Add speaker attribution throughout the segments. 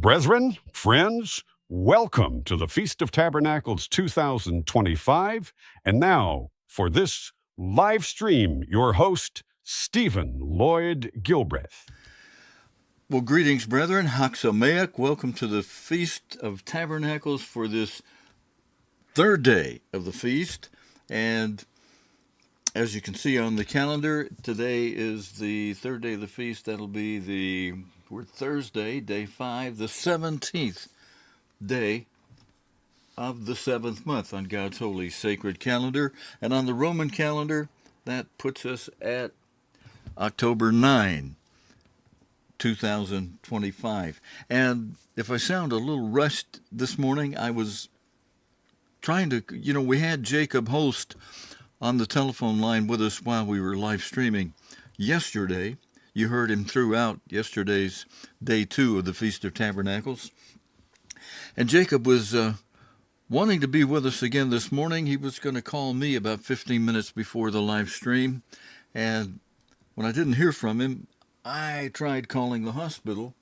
Speaker 1: Brethren, friends, welcome to the Feast of Tabernacles 2025. And now, for this live stream, your host, Stephen Lloyd Gilbreth.
Speaker 2: Well, greetings, brethren. Haksameach. Welcome to the Feast of Tabernacles for this third day of the feast. And as you can see on the calendar, today is the third day of the feast. That'll be we're Thursday, day 5, the 17th day of the 7th month on God's holy sacred calendar. And on the Roman calendar, that puts us at October 9, 2025. And if I sound a little rushed this morning, I was trying to, we had Jacob Host on the telephone line with us while we were live streaming yesterday. You heard him throughout yesterday's day 2 of the Feast of Tabernacles. And Jacob was wanting to be with us again this morning. He was going to call me about 15 minutes before the live stream. And when I didn't hear from him, I tried calling the hospital,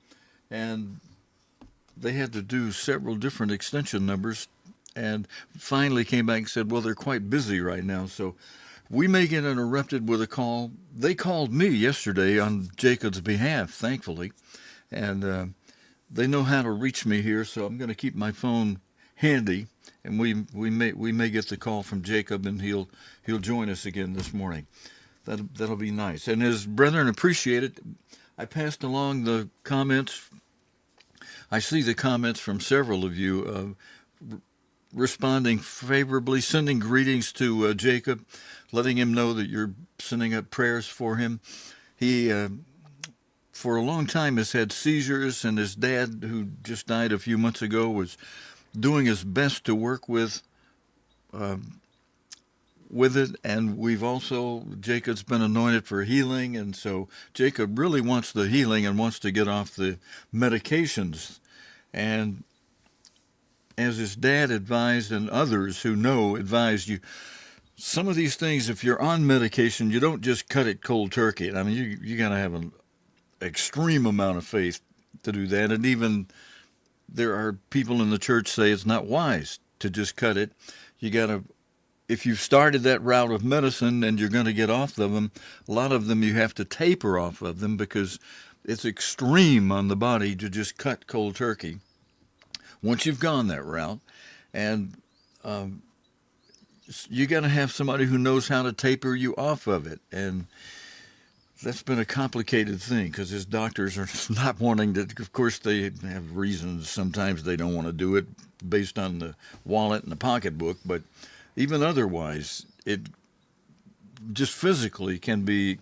Speaker 2: and they had to do several different extension numbers, and finally came back and said, well, they're quite busy right now, so we may get interrupted with a call. They called me yesterday on Jacob's behalf, thankfully, and they know how to reach me here, so I'm going to keep my phone handy, and we may get the call from Jacob, and he'll join us again this morning. That'll be nice. And as brethren appreciate it, I passed along the comments. I see the comments from several of you responding favorably, sending greetings to Jacob, letting him know that you're sending up prayers for him. He, for a long time, has had seizures, and his dad, who just died a few months ago, was doing his best to work with it, and Jacob's been anointed for healing, and so Jacob really wants the healing and wants to get off the medications. And as his dad advised, and others who know advised you, some of these things, if you're on medication, you don't just cut it cold turkey. I mean, you got to have an extreme amount of faith to do that, and even there are people in the church say it's not wise to just cut it. You got to, if you've started that route of medicine and you're going to get off of them, a lot of them you have to taper off of them because it's extreme on the body to just cut cold turkey once you've gone that route. And you got to have somebody who knows how to taper you off of it. And that's been a complicated thing because his doctors are not wanting to. Of course, they have reasons. Sometimes they don't want to do it based on the wallet and the pocketbook, but even otherwise, it just physically can be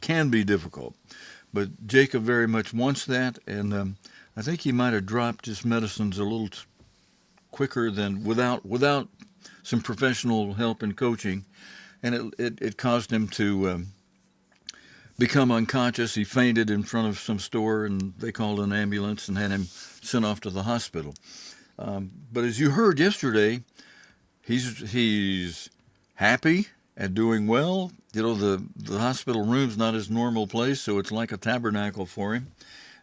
Speaker 2: difficult. But Jacob very much wants that, and I think he might have dropped his medicines a little quicker than without some professional help and coaching, and it caused him to become unconscious. He fainted in front of some store, and they called an ambulance and had him sent off to the hospital. But as you heard yesterday, he's happy and doing well. The hospital room's not his normal place, so it's like a tabernacle for him.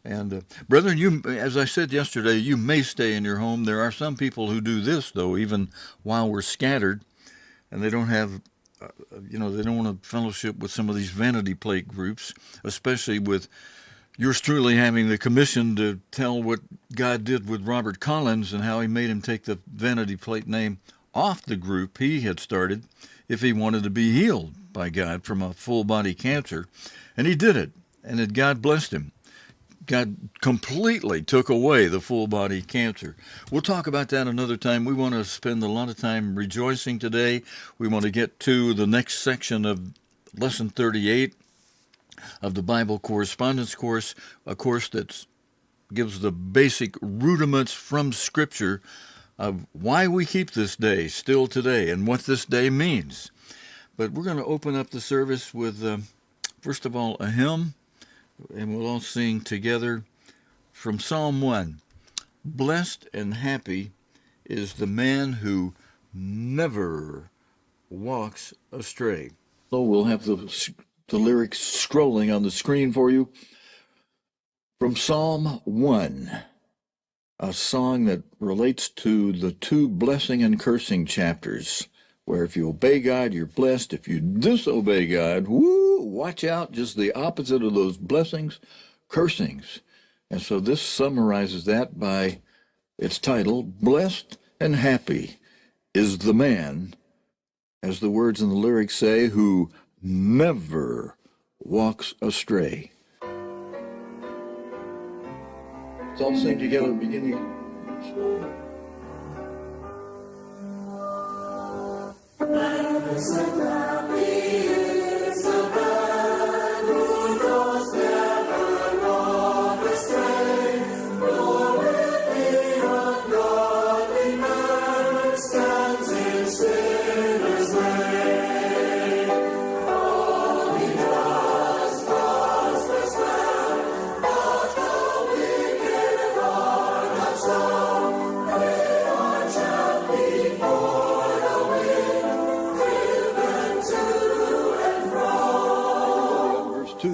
Speaker 2: And brethren, you, as I said yesterday, you may stay in your home. There are some people who do this, though, even while we're scattered, and they don't have, they don't want to fellowship with some of these vanity plate groups, especially with yours truly having the commission to tell what God did with Robert Collins and how he made him take the vanity plate name off the group he had started if he wanted to be healed by God from a full body cancer. And he did it, and God blessed him. God completely took away the full body cancer. We'll talk about that another time. We want to spend a lot of time rejoicing today. We want to get to the next section of Lesson 38 of the Bible Correspondence Course, a course that gives the basic rudiments from Scripture of why we keep this day still today and what this day means. But we're going to open up the service with, first of all, a hymn, and we'll all sing together from Psalm 1. Blessed and happy is the man who never walks astray. So we'll have the lyrics scrolling on the screen for you from Psalm 1. a song that relates to the two blessing and cursing chapters, where if you obey God, you're blessed. If you disobey God, woo, watch out, just the opposite of those blessings, cursings. And so this summarizes that by its title, Blessed and Happy is the Man, as the words in the lyrics say, who never walks astray. Let's all sing together beginning.
Speaker 3: Blessed and happy is the man who does never walk astray, nor with the ungodly man stands in sinners' way. All he does prospers well, but the wicked are not so. They are chaff before the wind, driven to and fro.
Speaker 2: Verse 2.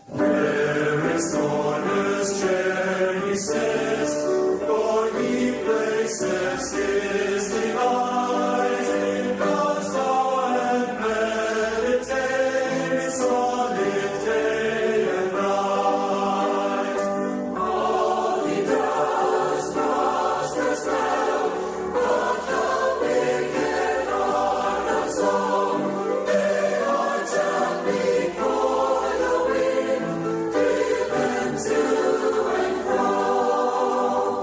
Speaker 3: Where his corner's chair he sits, for he places his delight in God's law and meditates on it day and night. All he does prospers well, but the wicked are not so. They are chaff before the wind, driven to and fro.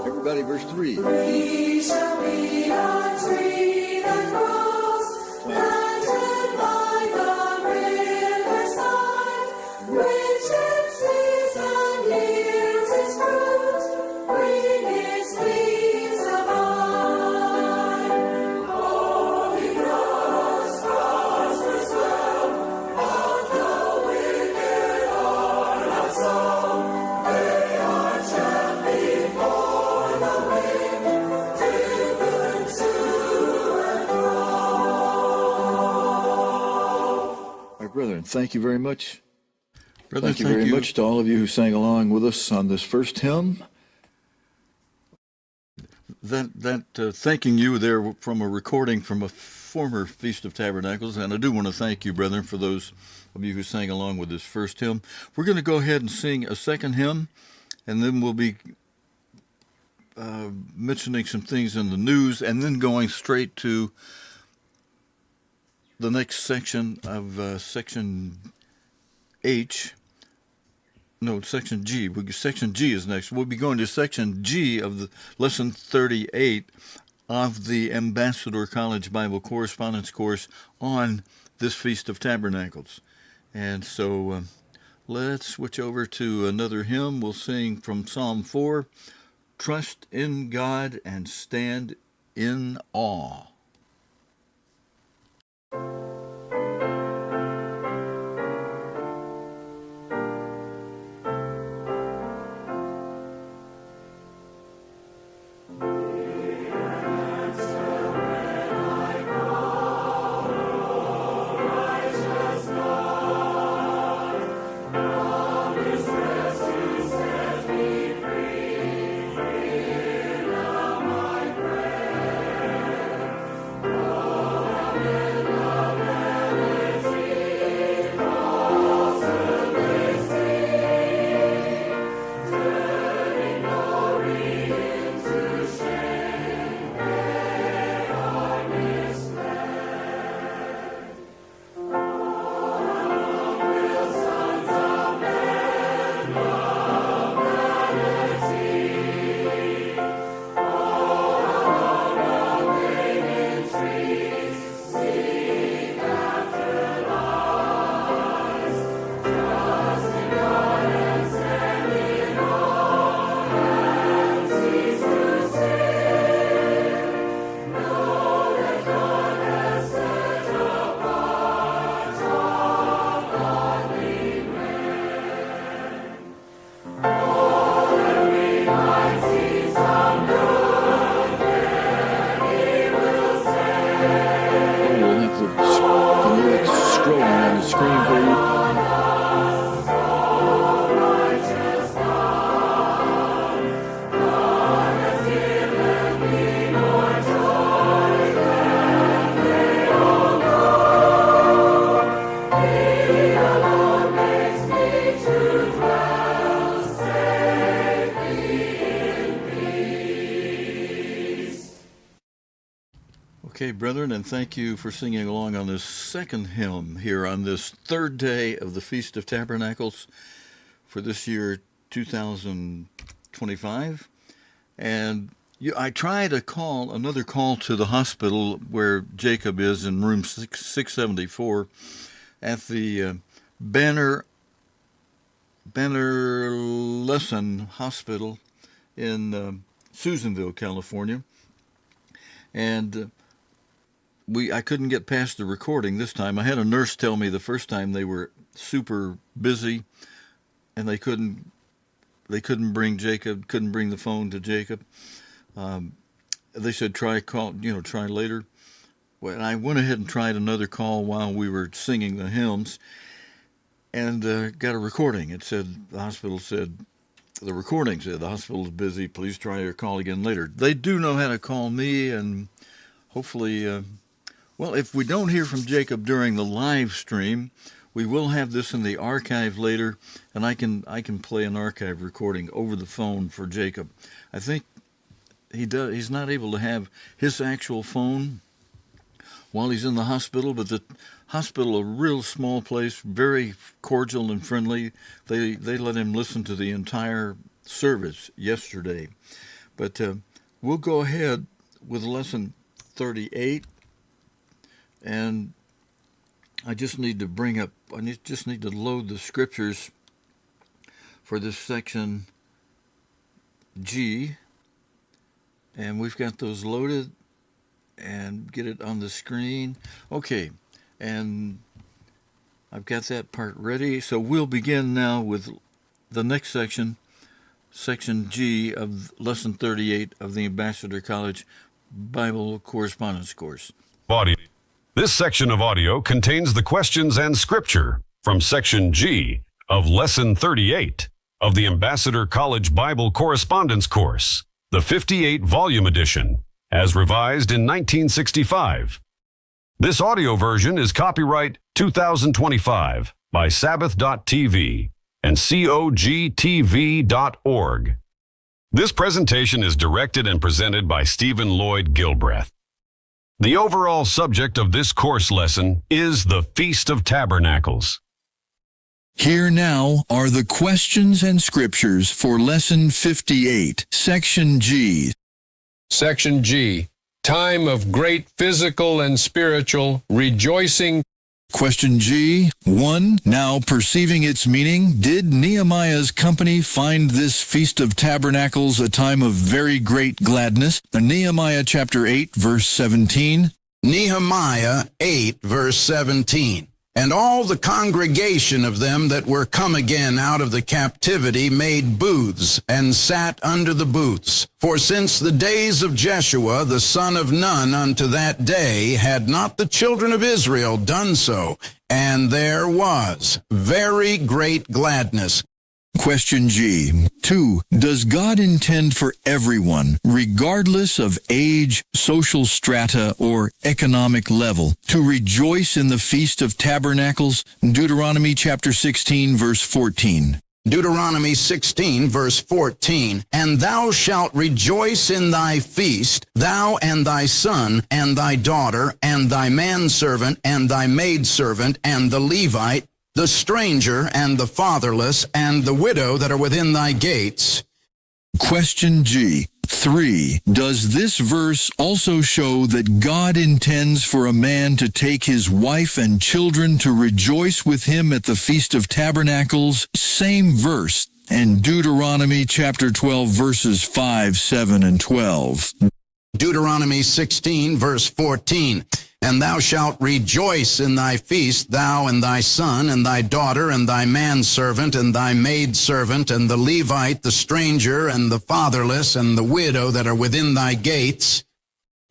Speaker 2: Everybody, verse 3.
Speaker 3: We shall be a tree that grows, planted by the riverside, which in season yields its fruit, green its leaves abide. Holy cross prospers well, but the wicked are not so. They are chaff before the wind, driven to and fro.
Speaker 2: My brethren, thank you very much.
Speaker 4: Brother,
Speaker 2: Thank you very much to all of you who sang along with us on this first hymn.
Speaker 4: Thanking you there from a recording from a former Feast of Tabernacles, and I do want to thank you, brethren, for those of you who sang along with this first hymn. We're going to go ahead and sing a second hymn, and then we'll be mentioning some things in the news, and then going straight to the next section of section H. No, section G. Section G is next. We'll be going to section G of the lesson 38 of the Ambassador College Bible Correspondence course on this Feast of Tabernacles. And so let's switch over to another hymn. We'll sing from Psalm 4, Trust in God and Stand in Awe.
Speaker 2: Okay, brethren, and thank you for singing along on this second hymn here on this third day of the Feast of Tabernacles for this year 2025. And I tried another call to the hospital where Jacob is in room 674 at the Banner Lesson Hospital in Susanville, California. And I couldn't get past the recording this time. I had a nurse tell me the first time they were super busy and they couldn't bring the phone to Jacob. They said try later. Well, I went ahead and tried another call while we were singing the hymns and got a recording. The hospital said the hospital is busy. Please try your call again later. They do know how to call me, and hopefully, if we don't hear from Jacob during the live stream, we will have this in the archive later, and I can play an archive recording over the phone for Jacob. I think he's not able to have his actual phone while he's in the hospital, but the hospital, a real small place, very cordial and friendly. They let him listen to the entire service yesterday. But we'll go ahead with lesson 38, and I just need to load the scriptures for this section G, and we've got those loaded, and get it on the screen. Okay, and I've got that part ready, so we'll begin now with the next section G of lesson 38 of the Ambassador College Bible Correspondence Course.
Speaker 1: Audio. This section of audio contains the questions and scripture from section G of lesson 38 of the Ambassador College Bible Correspondence Course, the 58-volume edition, as revised in 1965. This audio version is copyright 2025 by Sabbath.tv and COGTV.org. This presentation is directed and presented by Stephen Lloyd Gilbreth. The overall subject of this course lesson is the Feast of Tabernacles.
Speaker 5: Here now are the questions and scriptures for Lesson 58, Section G.
Speaker 6: Section G, time of great physical and spiritual rejoicing.
Speaker 5: Question G. 1. Now perceiving its meaning, did Nehemiah's company find this Feast of Tabernacles a time of very great gladness? Nehemiah chapter 8, verse 17.
Speaker 7: Nehemiah 8, verse 17. And all the congregation of them that were come again out of the captivity made booths, and sat under the booths. For since the days of Jeshua the son of Nun unto that day had not the children of Israel done so, and there was very great gladness.
Speaker 5: Question G. 2. Does God intend for everyone, regardless of age, social strata, or economic level, to rejoice in the Feast of Tabernacles? Deuteronomy chapter 16, verse 14.
Speaker 7: Deuteronomy 16, verse 14. And thou shalt rejoice in thy feast, thou and thy son, and thy daughter, and thy manservant, and thy maidservant, and the Levite, the stranger, and the fatherless, and the widow that are within thy gates.
Speaker 5: Question G. 3. Does this verse also show that God intends for a man to take his wife and children to rejoice with him at the Feast of Tabernacles? Same verse, and Deuteronomy chapter 12, verses 5, 7, and 12.
Speaker 7: Deuteronomy 16, verse 14. And thou shalt rejoice in thy feast, thou and thy son, and thy daughter, and thy manservant, and thy maidservant, and the Levite, the stranger, and the fatherless, and the widow that are within thy gates.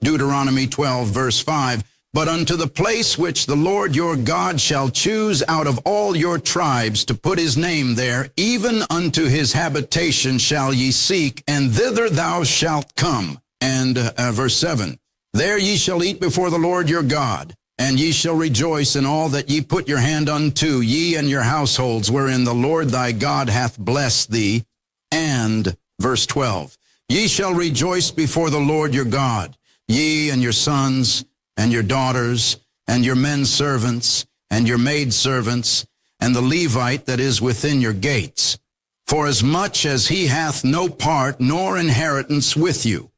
Speaker 7: Deuteronomy 12, verse 5. But unto the place which the Lord your God shall choose out of all your tribes to put his name there, even unto his habitation shall ye seek, and thither thou shalt come. And verse 7. There ye shall eat before the Lord your God, and ye shall rejoice in all that ye put your hand unto, ye and your households, wherein the Lord thy God hath blessed thee. And, verse 12, ye shall rejoice before the Lord your God, ye and your sons, and your daughters, and your men servants, and your maid servants, and the Levite that is within your gates, forasmuch as he hath no part nor inheritance with you.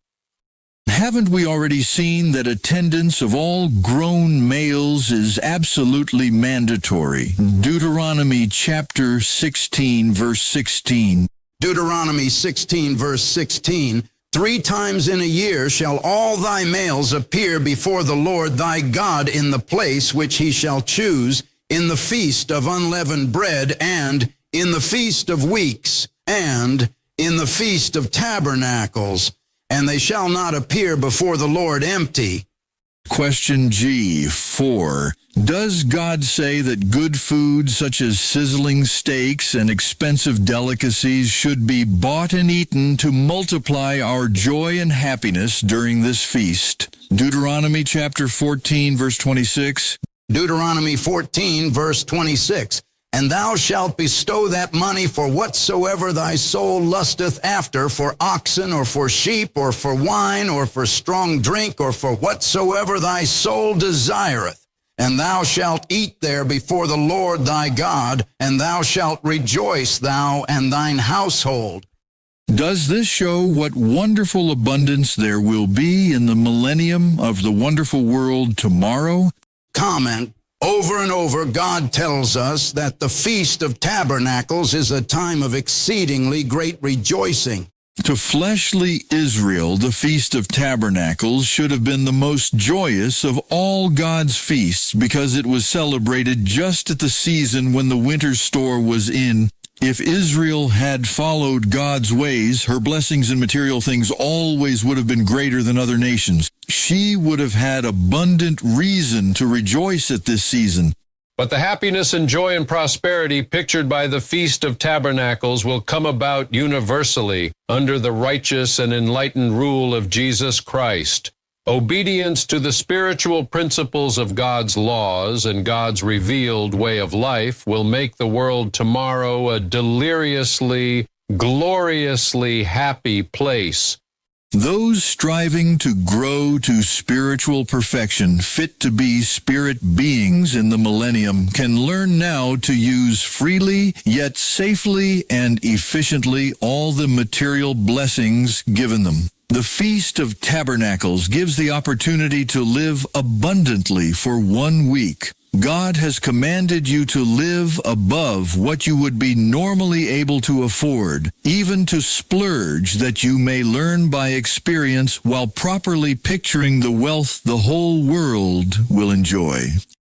Speaker 5: Haven't we already seen that attendance of all grown males is absolutely mandatory? Deuteronomy chapter 16, verse 16.
Speaker 7: Deuteronomy 16, verse 16, 3 times in a year shall all thy males appear before the Lord thy God in the place which he shall choose, in the feast of unleavened bread, and in the feast of weeks, and in the feast of tabernacles, and they shall not appear before the Lord empty.
Speaker 5: Question G, 4. Does God say that good food such as sizzling steaks and expensive delicacies should be bought and eaten to multiply our joy and happiness during this feast? Deuteronomy chapter 14, verse 26.
Speaker 7: Deuteronomy 14, verse 26. And thou shalt bestow that money for whatsoever thy soul lusteth after, for oxen, or for sheep, or for wine, or for strong drink, or for whatsoever thy soul desireth. And thou shalt eat there before the Lord thy God, and thou shalt rejoice, thou and thine household.
Speaker 5: Does this show what wonderful abundance there will be in the millennium of the wonderful world tomorrow?
Speaker 7: Comment. Over and over, God tells us that the Feast of Tabernacles is a time of exceedingly great rejoicing.
Speaker 5: To fleshly Israel, the Feast of Tabernacles should have been the most joyous of all God's feasts because it was celebrated just at the season when the winter store was in. If Israel had followed God's ways, her blessings and material things always would have been greater than other nations. She would have had abundant reason to rejoice at this season.
Speaker 6: But the happiness and joy and prosperity pictured by the Feast of Tabernacles will come about universally under the righteous and enlightened rule of Jesus Christ. Obedience to the spiritual principles of God's laws and God's revealed way of life will make the world tomorrow a deliriously, gloriously happy place.
Speaker 5: Those striving to grow to spiritual perfection, fit to be spirit beings in the millennium, can learn now to use freely, yet safely and efficiently all the material blessings given them. The Feast of Tabernacles gives the opportunity to live abundantly for 1 week. God has commanded you to live above what you would be normally able to afford, even to splurge that you may learn by experience while properly picturing the wealth the whole world will enjoy.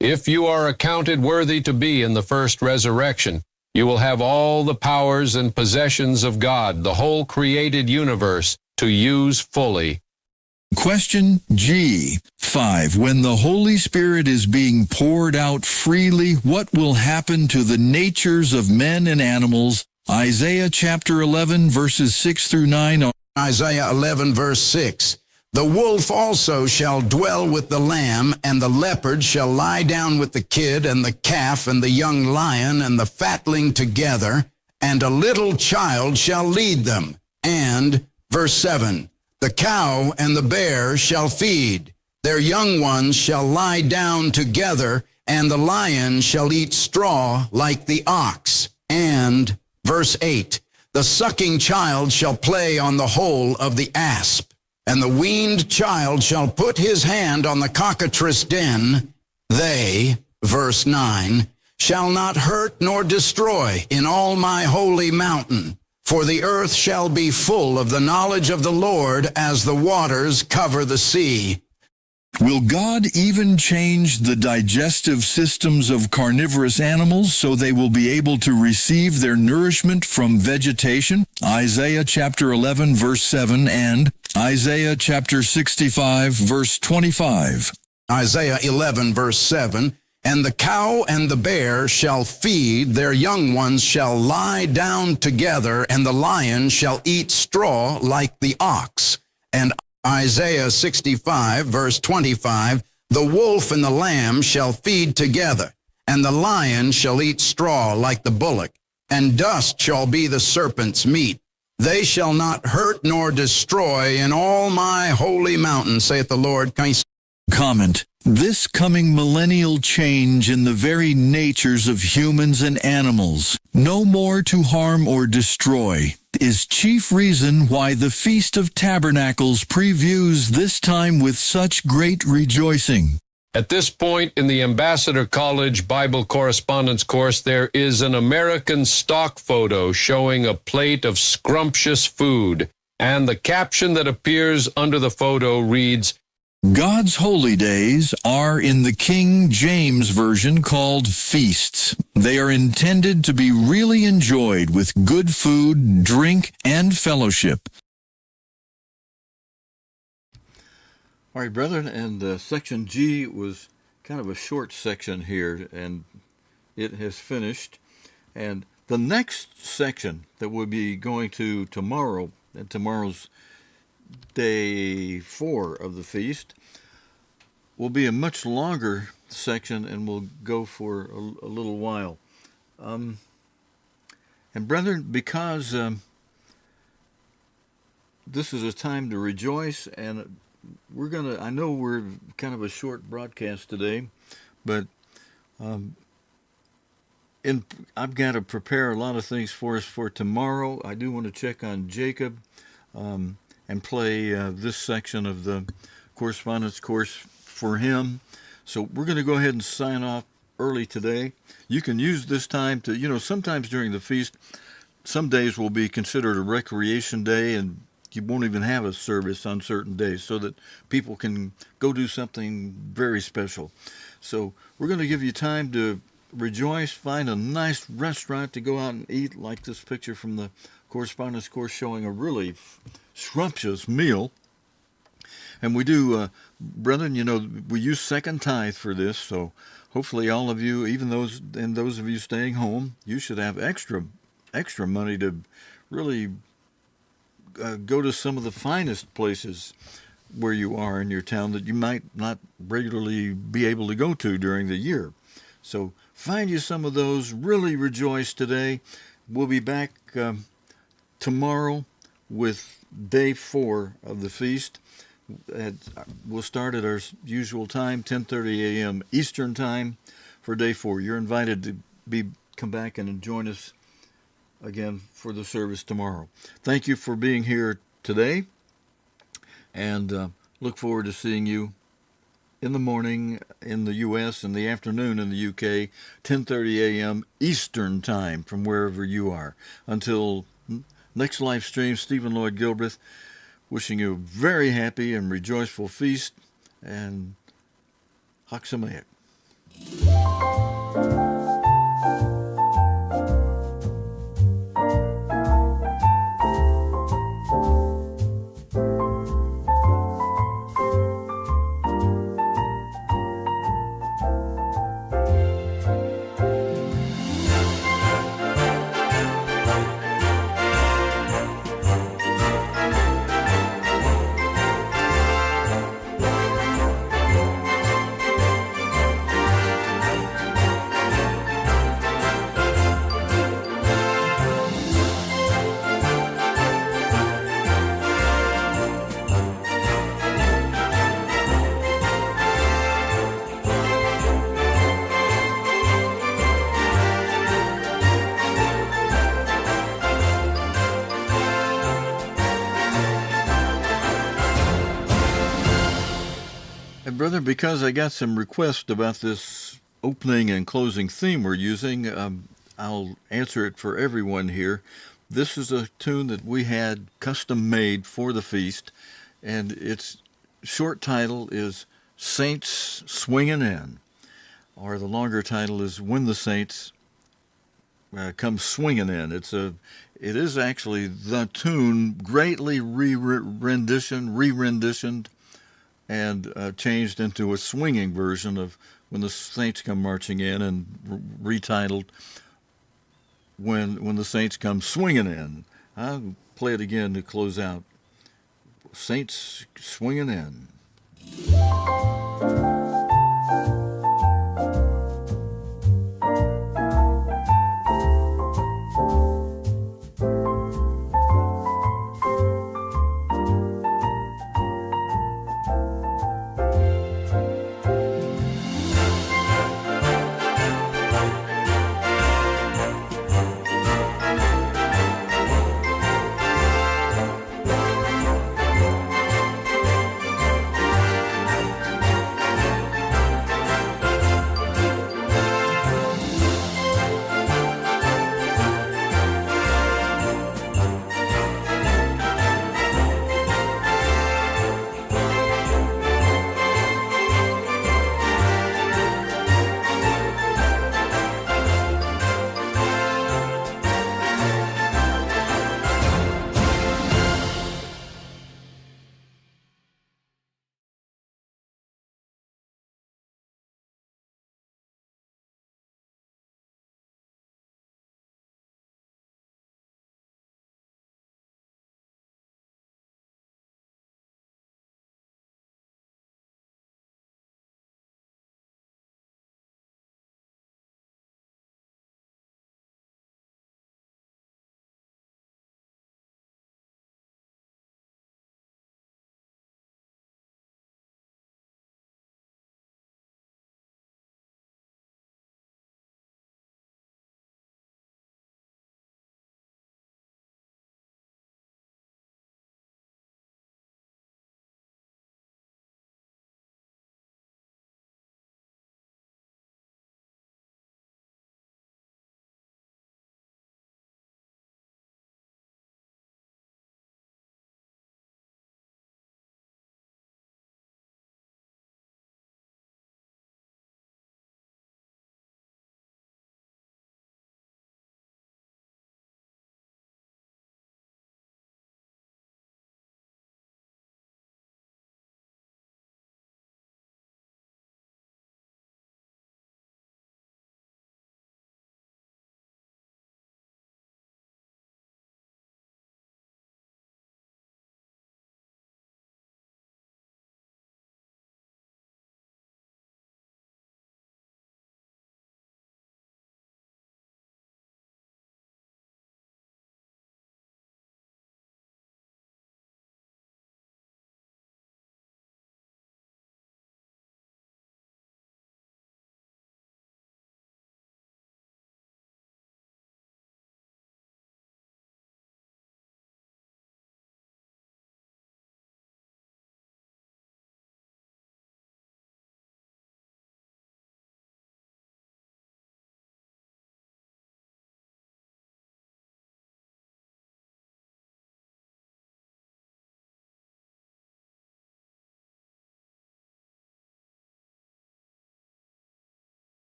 Speaker 6: If you are accounted worthy to be in the first resurrection, you will have all the powers and possessions of God, the whole created universe, to use fully.
Speaker 5: Question G, 5. When the Holy Spirit is being poured out freely, what will happen to the natures of men and animals? Isaiah chapter 11, verses 6 through 9.
Speaker 7: Isaiah 11, verse 6. The wolf also shall dwell with the lamb, and the leopard shall lie down with the kid, and the calf, and the young lion, and the fatling together, and a little child shall lead them. And, verse 7, the cow and the bear shall feed. Their young ones shall lie down together, and the lion shall eat straw like the ox. And, verse 8, the sucking child shall play on the hole of the asp, and the weaned child shall put his hand on the cockatrice den. They, verse 9, shall not hurt nor destroy in all my holy mountain. For the earth shall be full of the knowledge of the Lord as the waters cover the sea.
Speaker 5: Will God even change the digestive systems of carnivorous animals so they will be able to receive their nourishment from vegetation? Isaiah chapter 11, verse 7, and Isaiah chapter 65, verse 25.
Speaker 7: Isaiah 11, verse 7, and the cow and the bear shall feed, their young ones shall lie down together, and the lion shall eat straw like the ox. And Isaiah 65, verse 25, the wolf and the lamb shall feed together, and the lion shall eat straw like the bullock, and dust shall be the serpent's meat. They shall not hurt nor destroy in all my holy mountain, saith the Lord.
Speaker 5: Comment. This coming millennial change in the very natures of humans and animals, no more to harm or destroy, is chief reason why the Feast of Tabernacles previews this time with such great rejoicing.
Speaker 6: At this point in the Ambassador College Bible Correspondence course, there is an American stock photo showing a plate of scrumptious food, and the caption that appears under the photo reads,
Speaker 5: God's holy days are in the King James Version called feasts. They are intended to be really enjoyed with good food, drink, and fellowship.
Speaker 2: All right, brethren, and section G was kind of a short section here, and it has finished. And the next section that we'll be going to tomorrow, and tomorrow's day 4 of the feast, will be a much longer section and will go for a little while. And brethren, because this is a time to rejoice, and I know we're kind of a short broadcast today, but I've got to prepare a lot of things for us for tomorrow. I do want to check on Jacob and play this section of the correspondence course for him. So we're going to go ahead and sign off early today. You can use this time to, sometimes during the feast, some days will be considered a recreation day, and you won't even have a service on certain days so that people can go do something very special. So we're going to give you time to rejoice, find a nice restaurant to go out and eat, like this picture from the correspondence course showing a really scrumptious meal. And we do, brethren, we use second tithe for this, so hopefully all of you, even those of you staying home, you should have extra money to really go to some of the finest places where you are in your town that you might not regularly be able to go to during the year. So find you some of those, really rejoice today. We'll be back tomorrow with day 4 of the feast. We'll start at our usual time, 10:30 a.m. Eastern Time for day 4. You're invited to come back and join us again for the service tomorrow. Thank you for being here today, and look forward to seeing you in the morning in the U.S. and the afternoon in the U.K., 10:30 a.m. Eastern Time from wherever you are. Until next live stream, Stephen Lloyd Gilbreth, wishing you a very happy and rejoiceful feast, and Chag Sameach. Brother, because I got some requests about this opening and closing theme we're using, I'll answer it for everyone here. This is a tune that we had custom made for the feast, and its short title is Saints Swingin' In, or the longer title is When the Saints Come Swingin' In. It is actually the tune greatly re-renditioned, and changed into a swinging version of When the Saints Come Marching In, and retitled When the Saints Come Swinging In. I'll play it again to close out. Saints Swinging In.